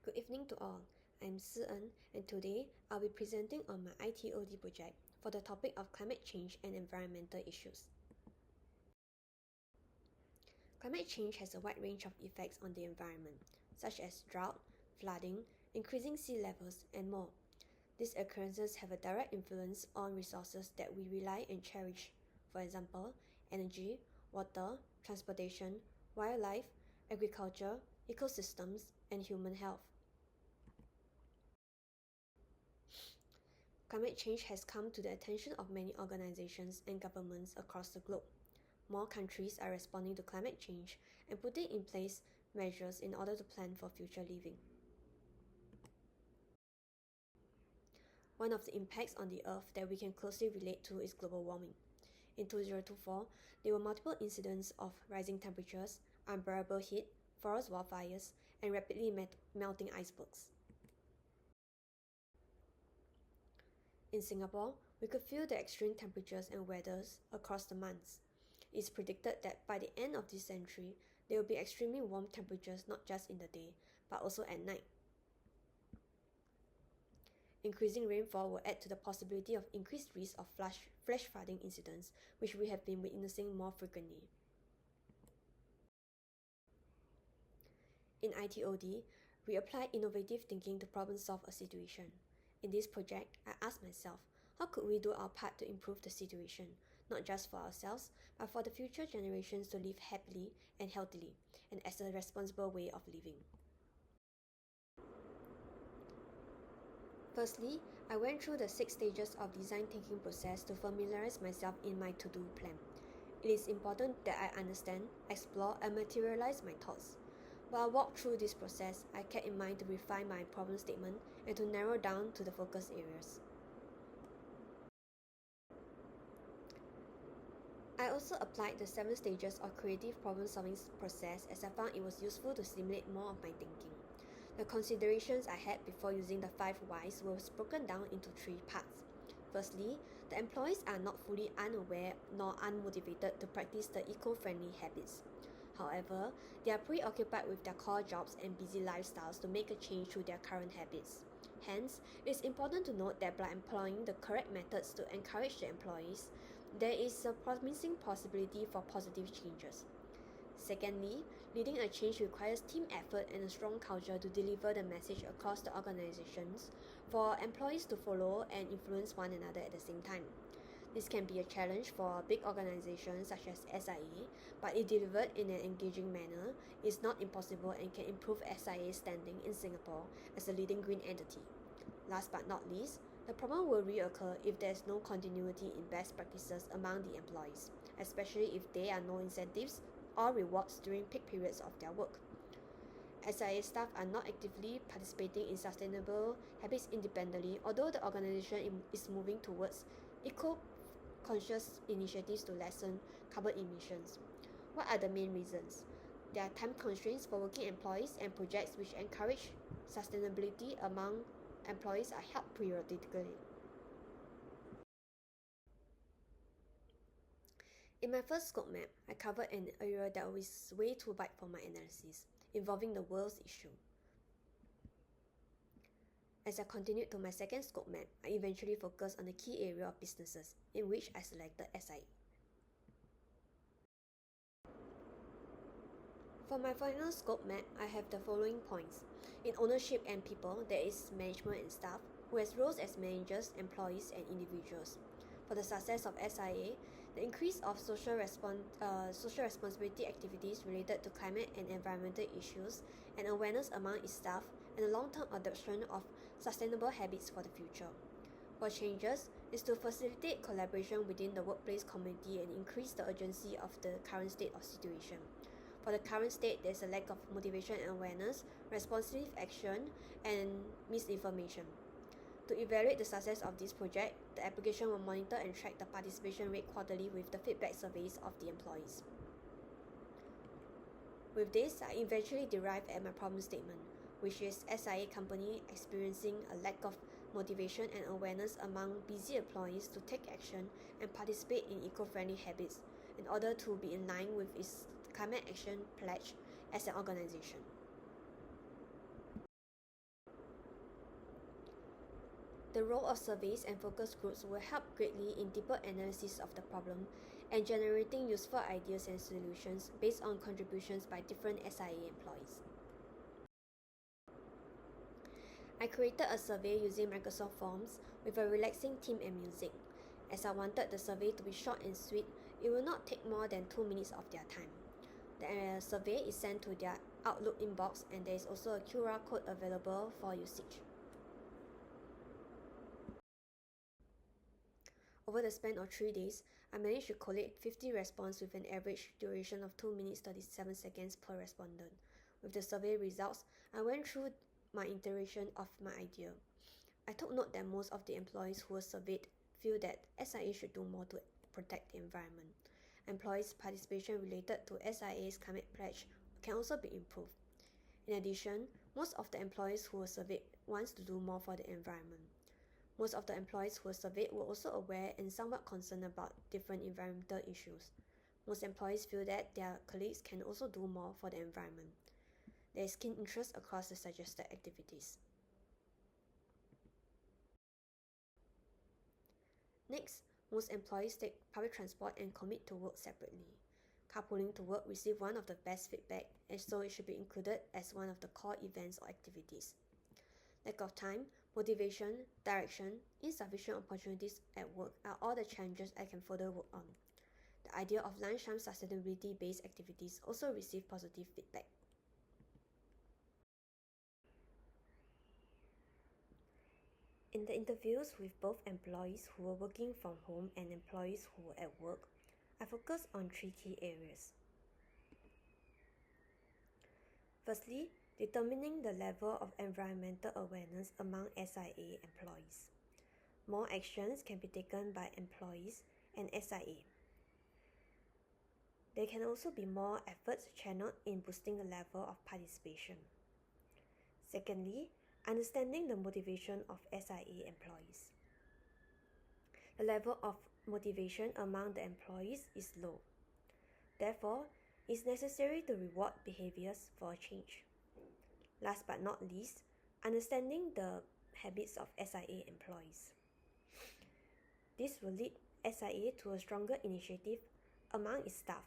Good evening to all. I'm Si En, and today I'll be presenting on my ITOD project for the topic of climate change and environmental issues. Climate change has a wide range of effects on the environment, such as drought, flooding, increasing sea levels, and more. These occurrences have a direct influence on resources that we rely and cherish, for example, energy, water, transportation, wildlife, agriculture, ecosystems, and human health. Climate change has come to the attention of many organizations and governments across the globe. More countries are responding to climate change and putting in place measures in order to plan for future living. One of the impacts on the Earth that we can closely relate to is global warming. In 2024, there were multiple incidents of rising temperatures, unbearable heat, forest wildfires, and rapidly melting icebergs. In Singapore, we could feel the extreme temperatures and weathers across the months. It is predicted that by the end of this century, there will be extremely warm temperatures not just in the day, but also at night. Increasing rainfall will add to the possibility of increased risk of flash flooding incidents, which we have been witnessing more frequently. In ITOD, we applied innovative thinking to problem-solve a situation. In this project, I asked myself, how could we do our part to improve the situation, not just for ourselves, but for the future generations to live happily and healthily, and as a responsible way of living? Firstly, I went through the 6 stages of design thinking process to familiarize myself in my to-do plan. It is important that I understand, explore, and materialize my thoughts. While I walked through this process, I kept in mind to refine my problem statement and to narrow down to the focus areas. I also applied the 7 stages of creative problem-solving process as I found it was useful to stimulate more of my thinking. The considerations I had before using the 5 whys was broken down into 3 parts. Firstly, the employees are not fully unaware nor unmotivated to practice the eco-friendly habits. However, they are preoccupied with their core jobs and busy lifestyles to make a change to their current habits. Hence, it is important to note that by employing the correct methods to encourage the employees, there is a promising possibility for positive changes. Secondly, leading a change requires team effort and a strong culture to deliver the message across the organizations for employees to follow and influence one another at the same time. This can be a challenge for big organizations such as SIA, but if delivered in an engaging manner, is not impossible and can improve SIA's standing in Singapore as a leading green entity. Last but not least, the problem will reoccur if there is no continuity in best practices among the employees, especially if there are no incentives or rewards during peak periods of their work. SIA staff are not actively participating in sustainable habits independently, although the organization is moving towards eco-conscious initiatives to lessen carbon emissions. What are the main reasons? There are time constraints for working employees, and projects which encourage sustainability among employees are held periodically. In my first scope map, I covered an area that was way too wide for my analysis, involving the world's issue. As I continued to my second scope map, I eventually focused on the key area of businesses, in which I selected SIA. For my final scope map, I have the following points. In ownership and people, there is management and staff, who has roles as managers, employees, and individuals. For the success of SIA, the increase of social responsibility activities related to climate and environmental issues, and awareness among its staff, and the long-term adoption of sustainable habits for the future. For changes, is to facilitate collaboration within the workplace community and increase the urgency of the current state of situation. For the current state, there is a lack of motivation and awareness, responsive action, and misinformation. To evaluate the success of this project, the application will monitor and track the participation rate quarterly with the feedback surveys of the employees. With this, I eventually derived at my problem statement, which is SIA company experiencing a lack of motivation and awareness among busy employees to take action and participate in eco-friendly habits in order to be in line with its climate action pledge as an organization. The role of surveys and focus groups will help greatly in deeper analysis of the problem and generating useful ideas and solutions based on contributions by different SIA employees. I created a survey using Microsoft Forms with a relaxing theme and music. As I wanted the survey to be short and sweet, it will not take more than 2 minutes of their time. The survey is sent to their Outlook inbox, and there is also a QR code available for usage. Over the span of 3 days, I managed to collate 50 responses with an average duration of 2 minutes 37 seconds per respondent. With the survey results, I went through my iteration of my idea. I took note that most of the employees who were surveyed feel that SIA should do more to protect the environment. Employees' participation related to SIA's climate pledge can also be improved. In addition, most of the employees who were surveyed wants to do more for the environment. Most of the employees who were surveyed were also aware and somewhat concerned about different environmental issues. Most employees feel that their colleagues can also do more for the environment. There is keen interest across the suggested activities. Next, most employees take public transport and commute to work separately. Carpooling to work received one of the best feedback, and so it should be included as one of the core events or activities. Lack of time, motivation, direction, insufficient opportunities at work are all the challenges I can further work on. The idea of lunchtime sustainability-based activities also received positive feedback. In the interviews with both employees who were working from home and employees who were at work, I focused on 3 key areas. Firstly, determining the level of environmental awareness among SIA employees. More actions can be taken by employees and SIA. There can also be more efforts channeled in boosting the level of participation. Secondly, understanding the motivation of SIA employees. The level of motivation among the employees is low. Therefore, it is necessary to reward behaviors for a change. Last but not least, understanding the habits of SIA employees. This will lead SIA to a stronger initiative among its staff.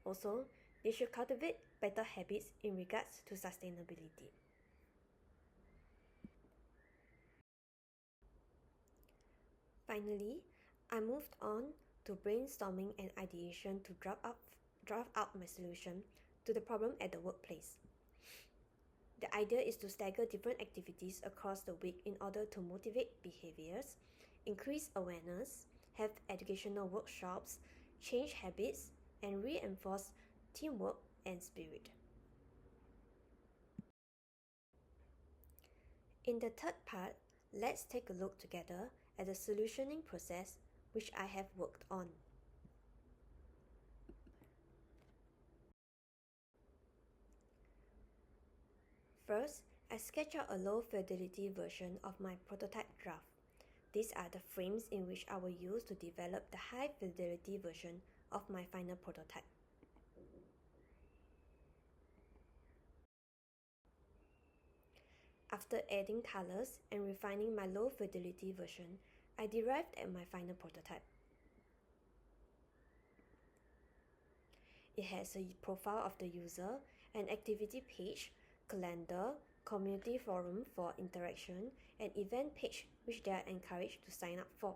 Also, they should cultivate better habits in regards to sustainability. Finally, I moved on to brainstorming and ideation to draft out my solution to the problem at the workplace. The idea is to stagger different activities across the week in order to motivate behaviors, increase awareness, have educational workshops, change habits, and reinforce teamwork and spirit. In the third part, let's take a look together at the solutioning process which I have worked on. First, I sketch out a low fidelity version of my prototype draft. These are the frames in which I will use to develop the high fidelity version of my final prototype. After adding colors and refining my low fidelity version, I derived at my final prototype. It has a profile of the user, an activity page, calendar, community forum for interaction, and event page which they are encouraged to sign up for.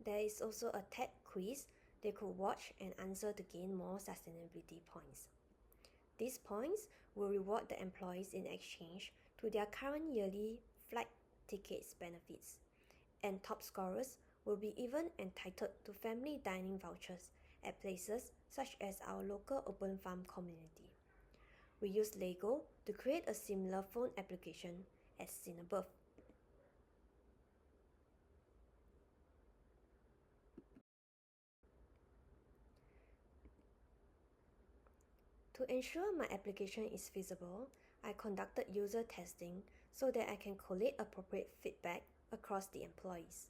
There is also a tech quiz they could watch and answer to gain more sustainability points. These points will reward the employees in exchange to their current yearly flight tickets benefits, and top scorers will be even entitled to family dining vouchers at places such as our local open farm community. We use Lego to create a similar phone application as seen above. To ensure my application is feasible, I conducted user testing so that I can collate appropriate feedback across the employees.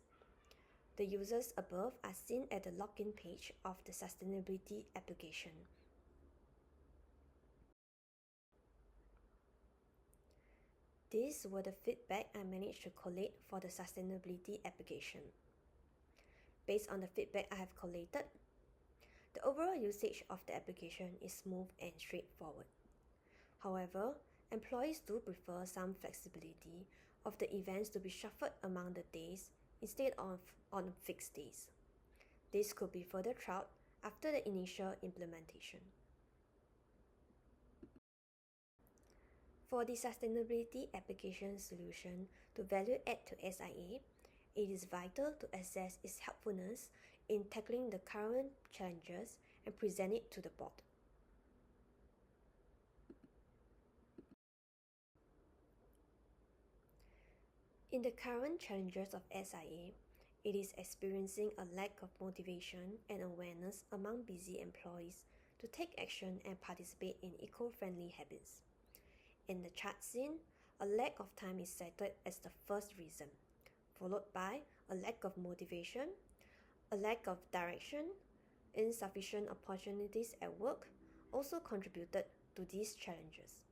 The users above are seen at the login page of the sustainability application. These were the feedback I managed to collate for the sustainability application. Based on the feedback I have collated, the overall usage of the application is smooth and straightforward. However, employees do prefer some flexibility of the events to be shuffled among the days instead of on fixed days. This could be further trialed after the initial implementation. For the sustainability application solution to value add to SIA, it is vital to assess its helpfulness in tackling the current challenges and present it to the board. In the current challenges of SIA, it is experiencing a lack of motivation and awareness among busy employees to take action and participate in eco-friendly habits. In the chart scene, a lack of time is cited as the first reason, followed by a lack of motivation, a lack of direction, insufficient opportunities at work also contributed to these challenges.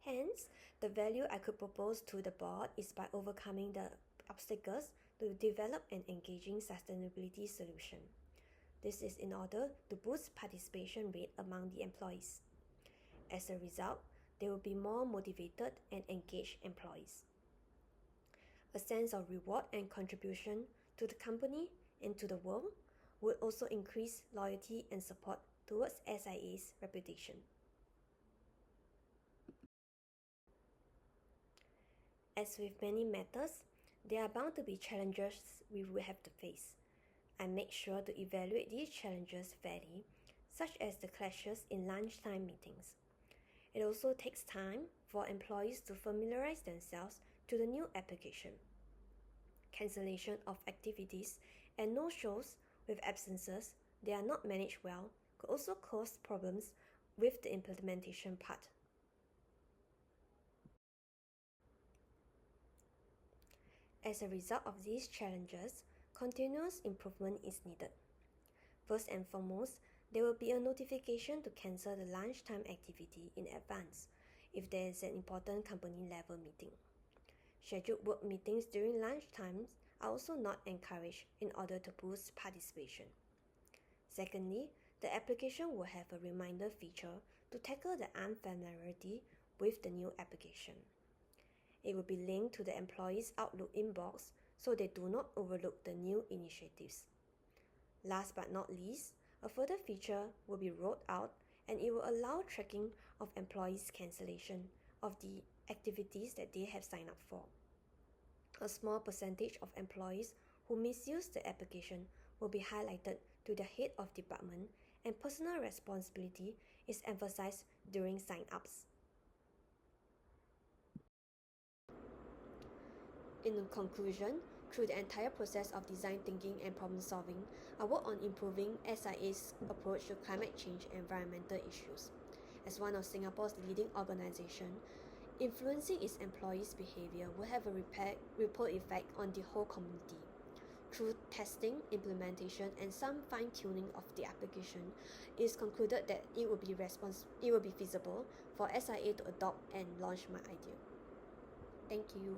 Hence, the value I could propose to the board is by overcoming the obstacles to develop an engaging sustainability solution. This is in order to boost participation rate among the employees. As a result, there will be more motivated and engaged employees. A sense of reward and contribution to the company and to the world would also increase loyalty and support towards SIA's reputation. As with many matters, there are bound to be challenges we will have to face. I make sure to evaluate these challenges fairly, such as the clashes in lunchtime meetings. It also takes time for employees to familiarize themselves to the new application. Cancellation of activities and no-shows with absences that are not managed well could also cause problems with the implementation part. As a result of these challenges, continuous improvement is needed. First and foremost, there will be a notification to cancel the lunchtime activity in advance if there is an important company level meeting. Scheduled work meetings during lunchtimes are also not encouraged in order to boost participation. Secondly, the application will have a reminder feature to tackle the unfamiliarity with the new application. It will be linked to the employee's Outlook inbox so they do not overlook the new initiatives. Last but not least, a further feature will be rolled out and it will allow tracking of employees' cancellation of the activities that they have signed up for. A small percentage of employees who misuse the application will be highlighted to the head of department and personal responsibility is emphasized during sign-ups. In conclusion, through the entire process of design thinking and problem solving, I work on improving SIA's approach to climate change and environmental issues. As one of Singapore's leading organizations, influencing its employees' behavior will have a ripple effect on the whole community. Through testing, implementation, and some fine-tuning of the application, it is concluded that it will be feasible for SIA to adopt and launch my idea. Thank you.